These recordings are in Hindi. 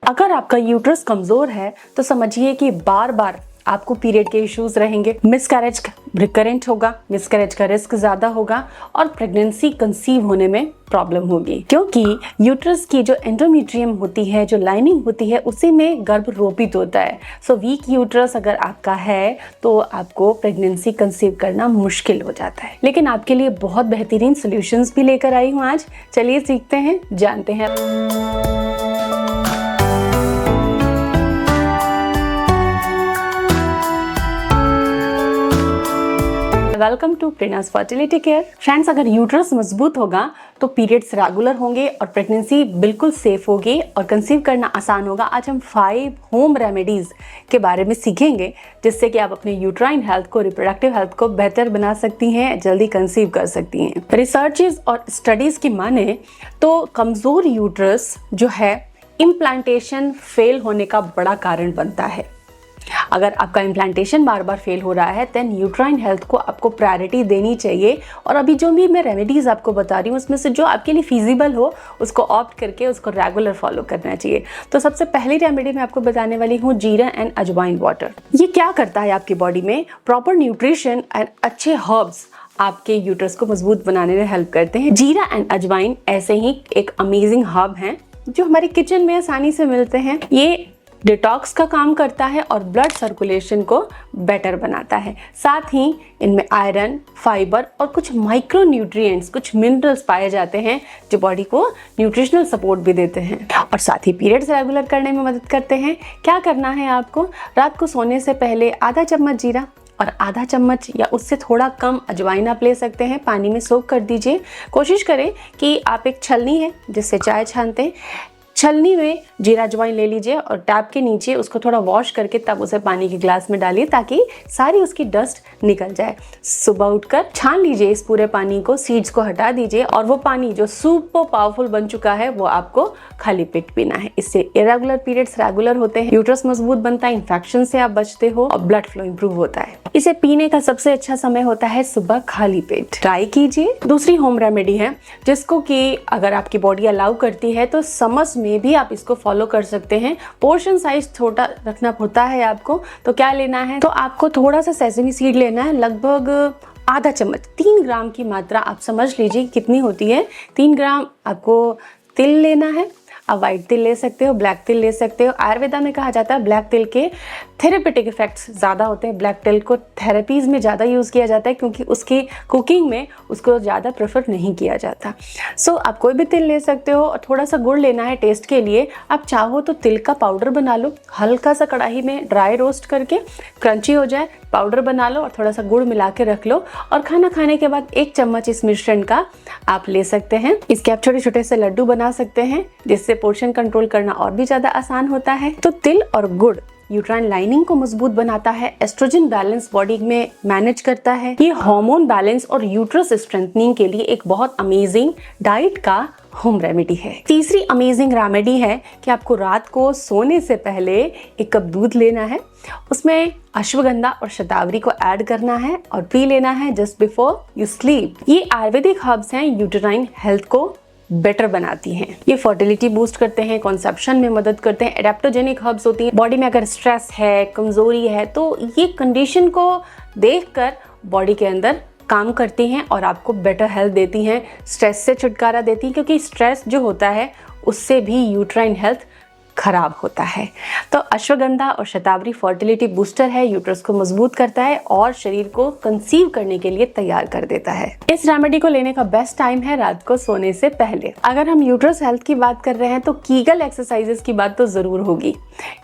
अगर आपका यूट्रस कमजोर है तो समझिए कि बार बार आपको पीरियड के इश्यूज रहेंगे, मिसकैरेज रिकरेंट होगा, मिसकैरेज का रिस्क ज्यादा होगा और प्रेगनेंसी कंसीव होने में प्रॉब्लम होगी, क्योंकि यूट्रस की जो एंडोमेट्रियम होती है, जो लाइनिंग होती है, उसी में गर्भ रोपित होता है। सो वीक यूट्रस अगर आपका है तो आपको प्रेगनेंसी कंसीव करना मुश्किल हो जाता है। लेकिन आपके लिए बहुत बेहतरीन सॉल्यूशंस भी लेकर आई हूँ आज। चलिए सीखते हैं, जानते हैं। Welcome to Prerna's fertility care. Friends, अगर यूट्रस मजबूत होगा तो पीरियड्स रेगुलर होंगे और प्रेगनेंसी बिल्कुल सेफ होगी और कंसीव करना आसान होगा। आज हम 5 होम रेमेडीज के बारे में सीखेंगे जिससे कि आप अपने यूट्राइन हेल्थ को, रिप्रोडक्टिव हेल्थ को बेहतर बना सकती हैं, जल्दी कंसीव कर सकती हैं। रिसर्चेस और स्टडीज की माने तो कमजोर यूट्रस जो है इम्प्लांटेशन फेल होने का बड़ा कारण बनता है। अगर आपका इम्प्लांटेशन बार बार फेल हो रहा है देन यूट्राइन हेल्थ को आपको प्रायोरिटी देनी चाहिए। और अभी जो भी मैं रेमेडीज आपको बता रही हूँ उसमें से जो आपके लिए फिजिबल हो उसको ऑप्ट करके उसको रेगुलर फॉलो करना चाहिए। तो सबसे पहली रेमेडी मैं आपको बताने वाली हूँ जीरा एंड अजवाइन वाटर। ये क्या करता है आपकी बॉडी में? प्रॉपर न्यूट्रिशन एंड अच्छे हर्ब्स आपके यूट्रस को मजबूत बनाने में हेल्प करते हैं। जीरा एंड अजवाइन ऐसे ही एक अमेजिंग हर्ब हैं जो हमारे किचन में आसानी से मिलते हैं। ये डिटॉक्स का काम करता है और ब्लड सर्कुलेशन को बेटर बनाता है। साथ ही इनमें आयरन, फाइबर और कुछ माइक्रो न्यूट्रिएंट्स, कुछ मिनरल्स पाए जाते हैं जो बॉडी को न्यूट्रिशनल सपोर्ट भी देते हैं और साथ ही पीरियड्स रेगुलर करने में मदद करते हैं। क्या करना है आपको? रात को सोने से पहले आधा चम्मच जीरा और आधा चम्मच या उससे थोड़ा कम अजवाइन आप ले सकते हैं, पानी में सोक कर दीजिए। कोशिश करें कि आप एक छलनी है जिससे चाय छानते हैं, छलनी में जीरा अजवाइन ले लीजिए और टैप के नीचे उसको थोड़ा वॉश करके तब उसे पानी के ग्लास में डालिए ताकि सारी उसकी डस्ट निकल जाए। सुबह उठकर छान लीजिए इस पूरे पानी को, सीड्स को हटा दीजिए और वो पानी जो सुपर पावरफुल बन चुका है वो आपको खाली पेट पीना है। इससे इरेगुलर पीरियड्स रेगुलर होते हैं, यूट्रस मजबूत बनता है, इन्फेक्शन से आप बचते हो और ब्लड फ्लो इंप्रूव होता है। इसे पीने का सबसे अच्छा समय होता है सुबह खाली पेट। ट्राई कीजिए। दूसरी होम रेमेडी है जिसको कि अगर आपकी बॉडी अलाउ करती है तो समझ में भी आप इसको फॉलो कर सकते हैं। पोर्शन साइज छोटा रखना होता है आपको। तो क्या लेना है? तो आपको थोड़ा सा सेसमी सीड लेना है, लगभग आधा चम्मच, 3 ग्राम की मात्रा आप समझ लीजिए कितनी होती है। 3 ग्राम आपको तिल लेना है। आप व्हाइट तिल ले सकते हो, ब्लैक तिल ले सकते हो। आयुर्वेदा में कहा जाता है ब्लैक तिल के थेरेपेटिक इफेक्ट्स ज़्यादा होते हैं। ब्लैक तिल को थेरेपीज़ में ज़्यादा यूज़ किया जाता है क्योंकि उसकी कुकिंग में उसको ज़्यादा प्रेफर नहीं किया जाता। सो आप कोई भी तिल ले सकते हो और थोड़ा सा गुड़ लेना है टेस्ट के लिए। आप चाहो तो तिल का पाउडर बना लो, हल्का सा कढ़ाई में ड्राई रोस्ट करके क्रंची हो जाए, पाउडर बना लो और थोड़ा सा गुड़ मिला के रख लो और खाना खाने के बाद 1 चम्मच इस मिश्रण का आप ले सकते हैं। इसके आप छोटे छोटे से लड्डू बना सकते हैं जिससे पोर्शन कंट्रोल करना और भी ज़्यादा आसान होता है। तो तिल और गुड़ यूट्राइन लाइनिंग को मजबूत बनाता है, एस्ट्रोजन बैलेंस बॉडी में मैनेज करता है। ये हार्मोन बैलेंस और यूट्रस स्ट्रेंथनिंग के लिए एक बहुत अमेजिंग डाइट का होम रेमेडी है। तीसरी अमेजिंग रेमेडी है कि आपको रात को सोने से पहले 1 कप दूध लेना है, उसमें अश्वगंधा और शतावरी को ऐड करना है और पी लेना है जस्ट बिफोर यू स्लीप। ये आयुर्वेदिक हर्ब्स हैं, यूट्राइन हेल्थ को बेटर बनाती हैं। ये फर्टिलिटी बूस्ट करते हैं, कॉन्सेप्शन में मदद करते हैं। एडेप्टोजेनिक हर्ब्स होती हैं। बॉडी में अगर स्ट्रेस है, कमजोरी है तो ये कंडीशन को देखकर बॉडी के अंदर काम करती हैं और आपको बेटर हेल्थ देती हैं, स्ट्रेस से छुटकारा देती हैं क्योंकि स्ट्रेस जो होता है उससे भी यूट्राइन हेल्थ खराब होता है। तो अश्वगंधा और शतावरी फर्टिलिटी बूस्टर है, यूट्रस को मजबूत करता है और शरीर को कंसीव करने के लिए तैयार कर देता है। इस रेमेडी को लेने का बेस्ट टाइम है रात को सोने से पहले। अगर हम यूट्रस हेल्थ की बात कर रहे हैं तो कीगल एक्सरसाइजेस की बात तो जरूर होगी।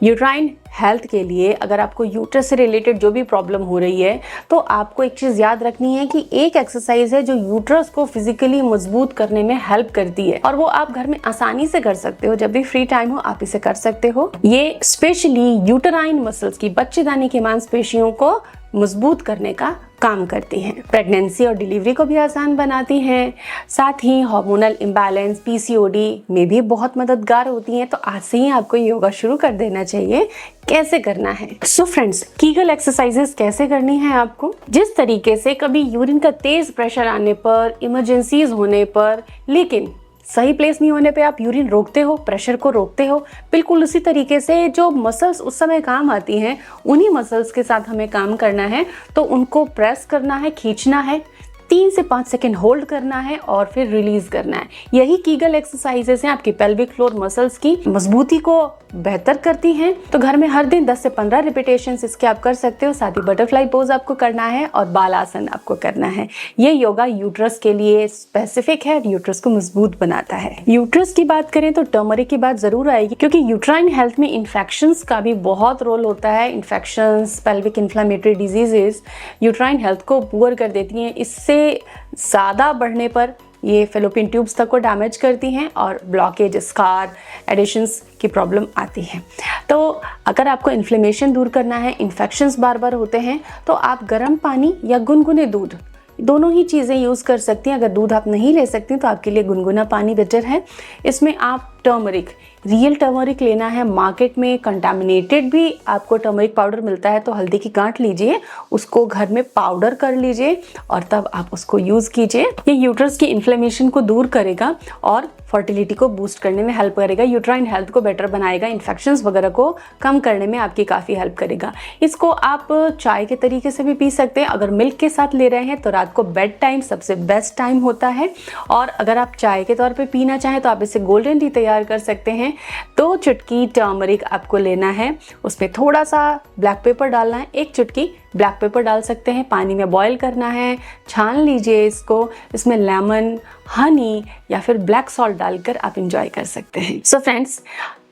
यूट्राइन हेल्थ के लिए अगर आपको यूट्रस से रिलेटेड जो भी प्रॉब्लम हो रही है तो आपको एक चीज याद रखनी है कि एक एक्सरसाइज है जो यूट्रस को फिजिकली मजबूत करने में हेल्प करती है और वो आप घर में आसानी से कर सकते हो। जब भी फ्री टाइम हो आप इसे कर सकते हो। ये स्पेशली यूटेराइन मसल्स की, बच्चेदानी की मांसपेशियों को मजबूत करने का काम करती हैं। प्रेगनेंसी और डिलीवरी को भी आसान बनाती हैं। साथ ही हार्मोनल इम्बैलेंस, पीसीओडी में भी बहुत मददगार होती हैं। तो आज से ही आपको योगा शुरू कर देना चाहिए। कैसे करना है? सो फ्रेंड्स, कीगल एक्सरसाइजेस कैसे करनी है आपको? जिस तरीके से कभी यूरिन का तेज प्रेशर आने पर, इमरजेंसीज होने पर, लेकिन सही प्लेस नहीं होने पे आप यूरिन रोकते हो, प्रेशर को रोकते हो, बिल्कुल उसी तरीके से जो मसल्स उस समय काम आती हैं उन्हीं मसल्स के साथ हमें काम करना है। तो उनको प्रेस करना है, खींचना है, 3 से 5 सेकेंड होल्ड करना है और फिर रिलीज करना है। यही कीगल एक्सरसाइजेस हैं, आपकी पेल्विक फ्लोर मसल्स की मजबूती को बेहतर करती हैं। तो घर में हर दिन 10 से 15 रिपीटेशंस इसके आप कर सकते हो। साथ ही बटरफ्लाई पोज आपको करना है और बालासन आपको करना है। ये योगा यूट्रस के लिए स्पेसिफिक है, यूट्रस को मजबूत बनाता है। यूट्रस की बात करें तो टर्मरिक की बात जरूर आएगी, क्योंकि यूट्राइन हेल्थ में इन्फेक्शंस का भी बहुत रोल होता है। Infections, pelvic inflammatory diseases uterine health को पुअर कर देती हैं। इससे ज़्यादा बढ़ने पर ये फेलोपियन ट्यूब्स तक को डैमेज करती हैं और ब्लॉकेज, स्कार, एडिशंस की प्रॉब्लम आती है। तो अगर आपको इन्फ्लेमेशन दूर करना है, इन्फेक्शंस बार बार होते हैं, तो आप गर्म पानी या गुनगुने दूध, दोनों ही चीज़ें यूज़ कर सकती हैं। अगर दूध आप नहीं ले सकती तो आपके लिए गुनगुना पानी बेटर है। इसमें आप टर्मरिक, रियल टर्मरिक लेना है। मार्केट में कंटामिनेटेड भी आपको टर्मरिक पाउडर मिलता है, तो हल्दी की गांठ लीजिए, उसको घर में पाउडर कर लीजिए और तब आप उसको यूज़ कीजिए। ये यूट्रस की इन्फ्लेमेशन को दूर करेगा और फर्टिलिटी को बूस्ट करने में हेल्प करेगा, यूट्राइन हेल्थ को बेटर बनाएगा, इन्फेक्शंस वगैरह को कम करने में आपकी काफ़ी हेल्प करेगा। इसको आप चाय के तरीके से भी पी सकते हैं। अगर मिल्क के साथ ले रहे हैं तो रात को बेड टाइम सबसे बेस्ट टाइम होता है। और अगर आप चाय के तौर पे पीना चाहें तो आप इसे गोल्डन टी तैयार कर सकते हैं। 2 चुटकी टर्मरिक आपको लेना है, उसमें थोड़ा सा ब्लैक पेपर डालना है, 1 चुटकी ब्लैक पेपर डाल सकते हैं, पानी में बॉईल करना है, छान लीजिए इसको, इसमें लेमन, हनी या फिर ब्लैक सॉल्ट डालकर आप इंजॉय कर सकते हैं। So friends,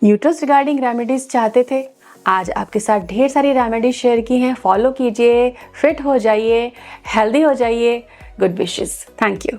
uterus regarding remedies चाहते थे, आज आपके साथ ढेर सारी रेमेडीज शेयर की हैं। फॉलो कीजिए, फिट हो जाइए, हेल्दी हो जाइए। Good wishes, thank you.